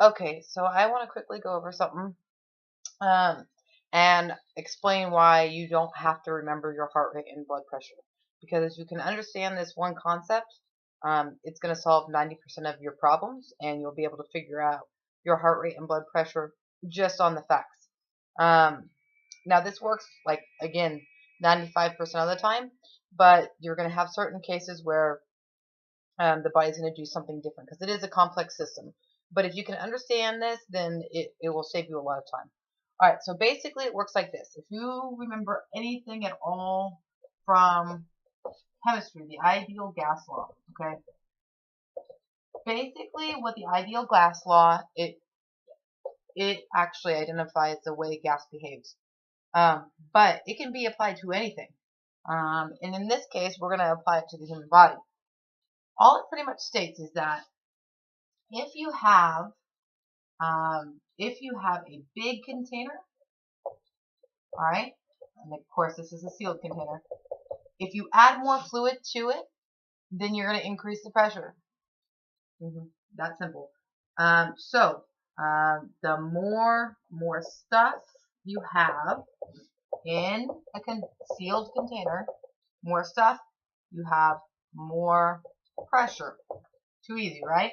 Okay, so I want to quickly go over something um, and explain why you don't have to remember your heart rate and blood pressure. Because if you can understand this one concept, it's going to solve 90% of your problems, and you'll be able to figure out your heart rate and blood pressure just on the facts. Um, Now, this works, like, again, 95% of the time, but you're going to have certain cases where the body's going to do something different because it is a complex system. But if you can understand this, then it will save you a lot of time. All right, so basically it works like this. If you remember anything at all from chemistry, the ideal gas law, okay? Basically, what the ideal gas law, it actually identifies the way gas behaves. But it can be applied to anything. And in this case, we're going to apply it to the human body. All it pretty much states is that if you have a big container, all right, and of course this is a sealed container, if you add more fluid to it, then you're going to increase the pressure. That simple. The more stuff you have in a sealed container, more stuff you have, more pressure. Too easy, right?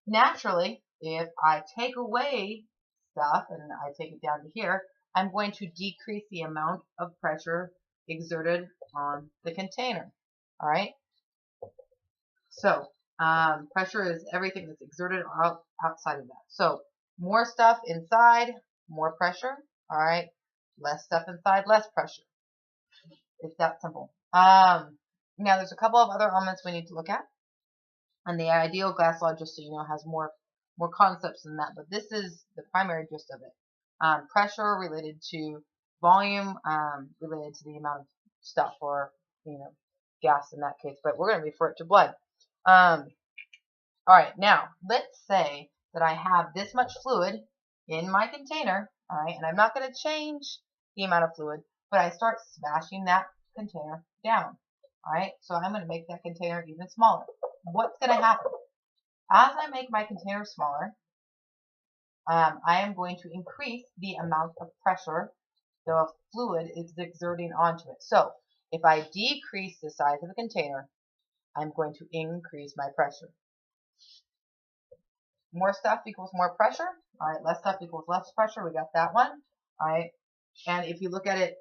Naturally, if I take away stuff and I take it down to here, I'm going to decrease the amount of pressure exerted on the container. All right? So, pressure is everything that's exerted outside of that. So, more stuff inside, more pressure. All right? Less stuff inside, less pressure. It's that simple. Now, there's a couple of other elements we need to look at. And the ideal gas law, just so you know, has more concepts than that, but this is the primary gist of it. Pressure related to volume, related to the amount of stuff, or gas in that case. But we're going to refer it to blood. All right, now let's say that I have this much fluid in my container. All right, and I'm not going to change the amount of fluid, but I start smashing that container down. All right, so I'm going to make that container even smaller. What's going to happen? As I make my container smaller, I am going to increase the amount of pressure the fluid is exerting onto it. So if I decrease the size of the container, I'm going to increase my pressure. More stuff equals more pressure. All right, less stuff equals less pressure. We got that one. All right, and if you look at it,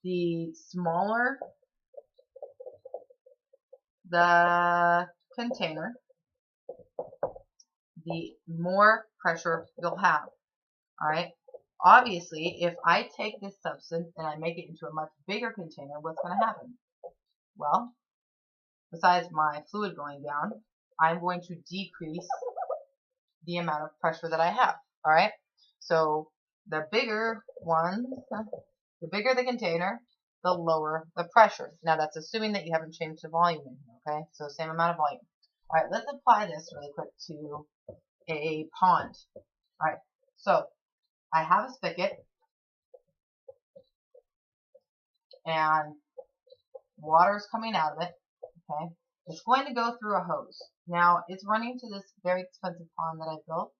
the smaller the container, the more pressure you'll have. All right. Obviously, if I take this substance and I make it into a much bigger container, what's going to happen? Well, besides my fluid going down, I'm going to decrease the amount of pressure that I have. All right. So the bigger the container, the lower the pressure. Now that's assuming that you haven't changed the volume in here. Okay. So same amount of volume. All right. Let's apply this really quick to a pond. All right. So I have a spigot and water's coming out of it. Okay. It's going to go through a hose. Now it's running to this very expensive pond that I built.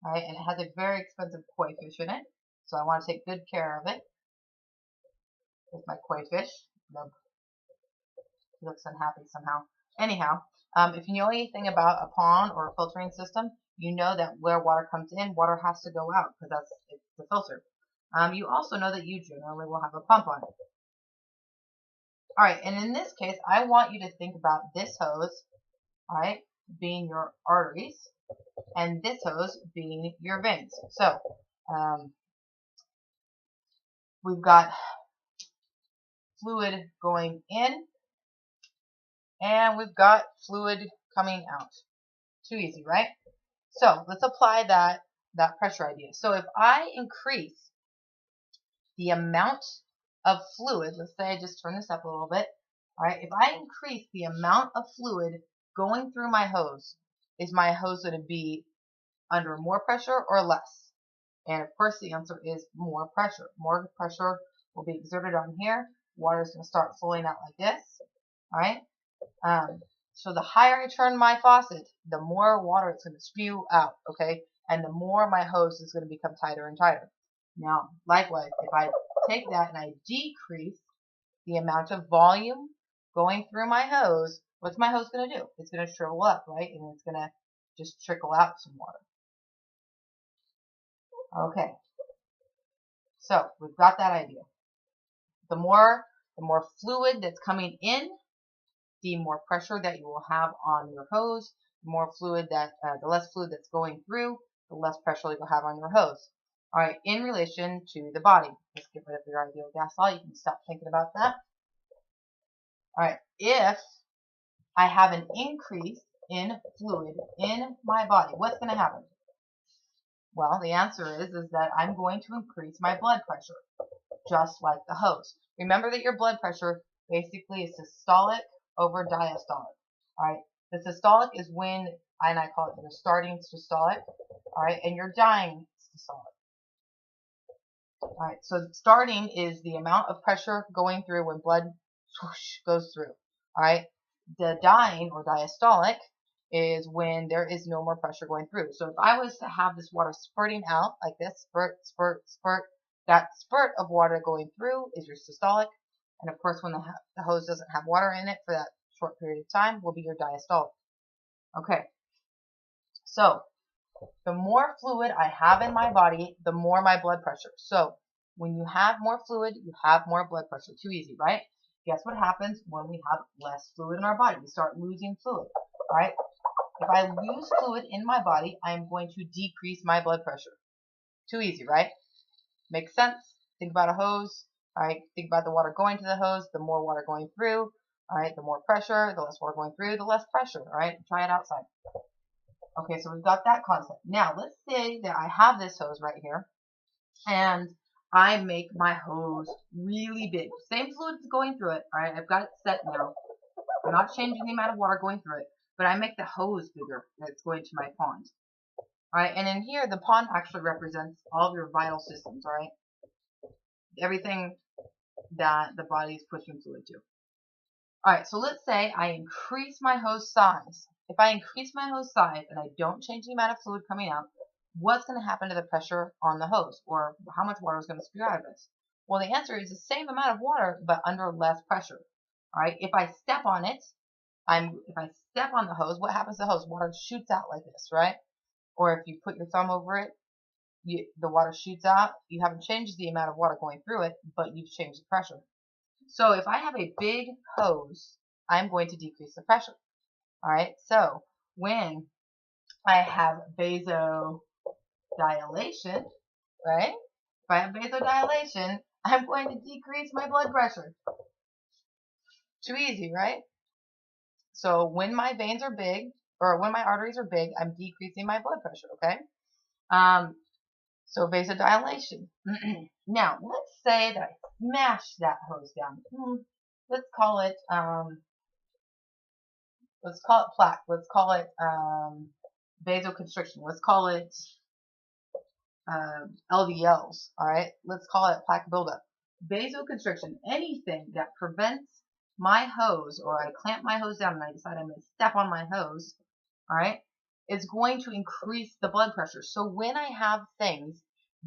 Right, and it has a very expensive koi fish in it. So I want to take good care of it. With my koi fish. Nope. He looks unhappy somehow. Anyhow, if you know anything about a pond or a filtering system, you know that where water comes in, water has to go out because it's the filter. You also know that you generally will have a pump on it. All right, and in this case, I want you to think about this hose, all right, being your arteries, and this hose being your veins. So we've got fluid going in, and we've got fluid coming out. Too easy, right? So let's apply that pressure idea. So if I increase the amount of fluid, let's say I just turn this up a little bit, all right, if I increase the amount of fluid going through my hose, is my hose going to be under more pressure or less? And of course the answer is more pressure. More pressure will be exerted on here. Water is going to start flowing out like this, all right? So the higher I turn my faucet, the more water it's going to spew out, okay? And the more my hose is going to become tighter and tighter. Now, likewise, if I take that and I decrease the amount of volume going through my hose, what's my hose going to do? It's going to shrivel up, right? And it's going to just trickle out some water. Okay, so we've got that idea. The more fluid that's coming in, the more pressure that you will have on your hose. The more fluid that, the less fluid that's going through, the less pressure you'll have on your hose. All right, in relation to the body, let's get rid of your ideal gas law. You can stop thinking about that. All right, if I have an increase in fluid in my body, what's going to happen? Well, the answer is that I'm going to increase my blood pressure, just like the hose. Remember that your blood pressure basically is systolic over diastolic. All right, the systolic is when, and I call it the starting systolic, all right, and you're dying systolic. All right, so starting is the amount of pressure going through when blood swoosh goes through. All right, the dying or diastolic is when there is no more pressure going through. So if I was to have this water spurting out like this, spurt, spurt, spurt, that spurt of water going through is your systolic. And of course, when the hose doesn't have water in it for that short period of time, will be your diastolic. Okay, so the more fluid I have in my body, the more my blood pressure. So when you have more fluid, you have more blood pressure. Too easy, right? Guess what happens when we have less fluid in our body? We start losing fluid, all right? If I lose fluid in my body, I'm going to decrease my blood pressure. Too easy, right? Makes sense? Think about a hose, all right? Think about the water going to the hose, the more water going through, all right? The more pressure, the less water going through, the less pressure, all right? Try it outside. Okay, so we've got that concept. Now, let's say that I have this hose right here, and I make my hose really big. Same fluid is going through it, all right? I've got it set now. I'm not changing the amount of water going through it, but I make the hose bigger that's going to my pond. All right, and in here, the pond actually represents all of your vital systems, all right? Everything that the body is pushing fluid to. All right, so let's say I increase my hose size. If I increase my hose size and I don't change the amount of fluid coming out, what's going to happen to the pressure on the hose, or how much water is going to spew out of this? Well, the answer is the same amount of water, but under less pressure. All right, if I step on it, if I step on the hose, what happens to the hose? Water shoots out like this, right? Or if you put your thumb over it, the water shoots out. You haven't changed the amount of water going through it, but you've changed the pressure. So if I have a big hose, I'm going to decrease the pressure. All right, so when I have vasodilation, right? If I have vasodilation, I'm going to decrease my blood pressure. Too easy, right? So when my veins are big, or when my arteries are big, I'm decreasing my blood pressure, okay? So vasodilation. Now, let's say that I smash that hose down. Let's call it plaque. Let's call it vasoconstriction. Let's call it LDLs, all right? Let's call it plaque buildup. Vasoconstriction, anything that prevents my hose, or I clamp my hose down and I decide I'm going to step on my hose, all right, is going to increase the blood pressure. So when I have things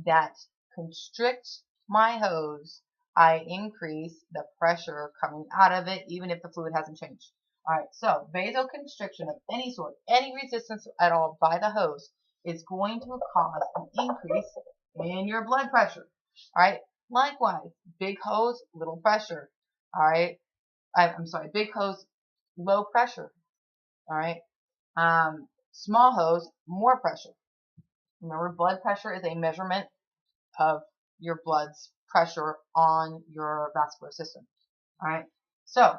that constrict my hose, I increase the pressure coming out of it, even if the fluid hasn't changed. All right, so vasoconstriction of any sort, any resistance at all by the hose is going to cause an increase in your blood pressure. All right, likewise, big hose, little pressure. All right, I'm sorry, big hose, low pressure. All right, small hose, more pressure. Remember, blood pressure is a measurement of your blood's pressure on your vascular system. All right, so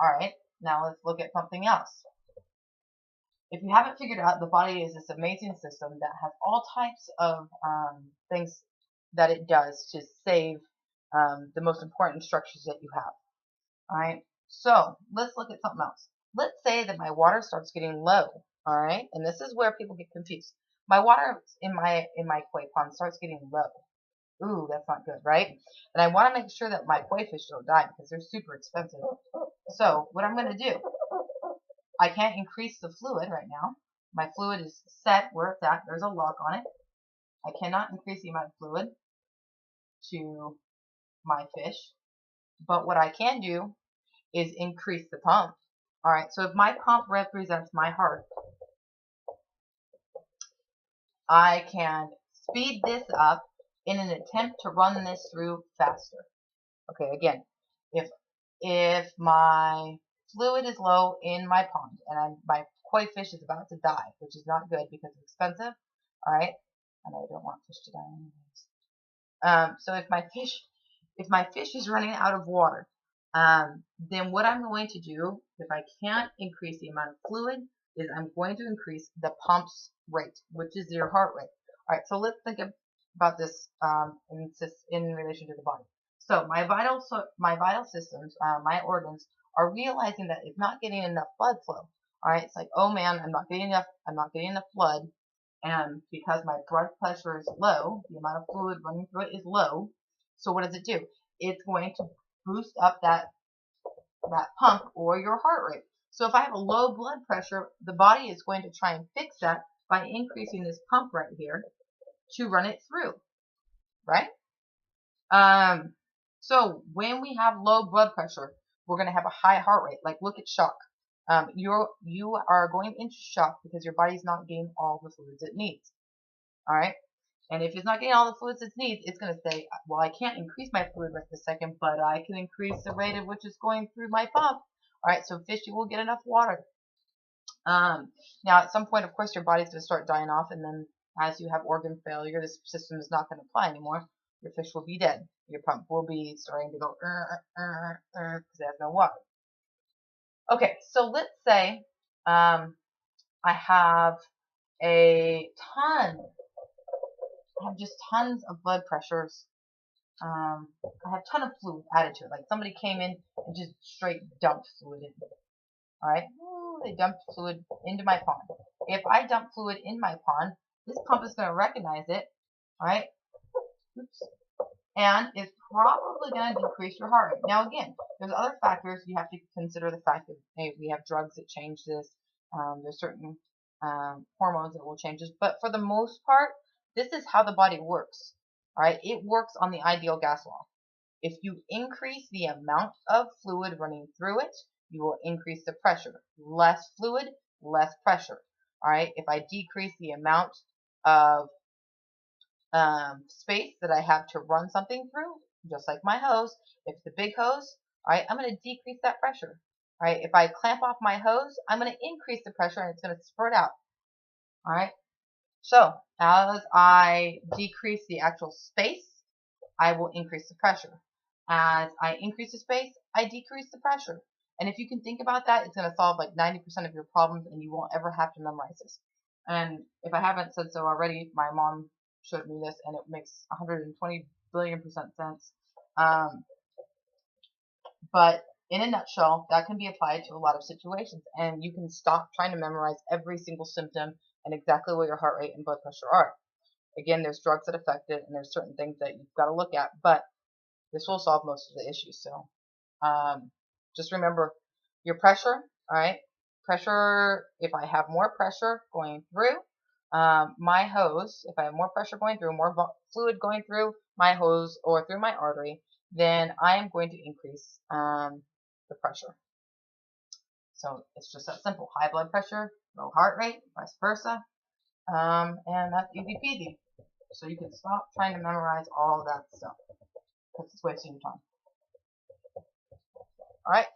all right, now let's look at something else. If you haven't figured out, the body is this amazing system that has all types of things that it does to save the most important structures that you have. All right, so let's look at something else. Let's say that my water starts getting low. All right, and this is where people get confused. My water in my koi pond starts getting low. Ooh, that's not good, right? And I want to make sure that my koi fish don't die because they're super expensive. So what I'm going to do, I can't increase the fluid right now. My fluid is set where it's at. There's a lock on it. I cannot increase the amount of fluid to my fish. But what I can do is increase the pump. Alright, so if my pump represents my heart, I can speed this up in an attempt to run this through faster. Okay, again, if my fluid is low in my pond and my koi fish is about to die, which is not good because it's expensive, alright, and I don't want fish to die anyways. So if my fish is running out of water, then what I'm going to do, if I can't increase the amount of fluid, is I'm going to increase the pump's rate, which is your heart rate. Alright, so let's think about this in relation to the body. So my vital systems, my organs, are realizing that it's not getting enough blood flow. Alright, it's like, oh man, I'm not getting enough blood, and because my blood pressure is low, the amount of fluid running through it is low. So what does it do? It's going to boost up that pump or your heart rate. So if I have a low blood pressure, the body is going to try and fix that by increasing this pump right here to run it through, right? So when we have low blood pressure, we're going to have a high heart rate. Like, look at shock. You are going into shock because your body's not getting all the fluids it needs. All right. And if it's not getting all the fluids it needs, it's going to say, well, I can't increase my fluid rate this second, but I can increase the rate at which it's going through my pump. All right, so fish will get enough water. Now, at some point, of course, your body's going to start dying off, and then as you have organ failure, this system is not going to apply anymore. Your fish will be dead. Your pump will be starting to go because it has no water. Okay, so let's say I have just tons of blood pressures. I have a ton of fluid added to it. Like somebody came in and just straight dumped fluid in. Alright? They dumped fluid into my pond. If I dump fluid in my pond, this pump is going to recognize it. Alright? Oops. And it's probably going to decrease your heart rate. Now again, there's other factors. You have to consider the fact that we have drugs that change this. There's certain hormones that will change this. But for the most part, this is how the body works. Alright, it works on the ideal gas law. If you increase the amount of fluid running through it, you will increase the pressure. Less fluid, less pressure. Alright, if I decrease the amount of space that I have to run something through, just like my hose, if it's a big hose, alright, I'm going to decrease that pressure. Alright, if I clamp off my hose, I'm going to increase the pressure and it's going to spurt out. Alright, so as I decrease the actual space, I will increase the pressure. As I increase the space, I decrease the pressure. And if you can think about that, it's going to solve like 90% of your problems and you won't ever have to memorize this. And if I haven't said so already, my mom showed me this and it makes 120 billion% sense. But in a nutshell, that can be applied to a lot of situations, and you can stop trying to memorize every single symptom and exactly what your heart rate and blood pressure are. Again, there's drugs that affect it, and there's certain things that you've got to look at, but this will solve most of the issues. So just remember your pressure, all right? Pressure, if I have more pressure going through my hose, if I have more pressure going through, more fluid going through my hose or through my artery, then I am going to increase the pressure. So it's just that simple. High blood pressure, low heart rate, vice versa. And that's easy peasy. So you can stop trying to memorize all of that stuff because it's wasting your time. Alright,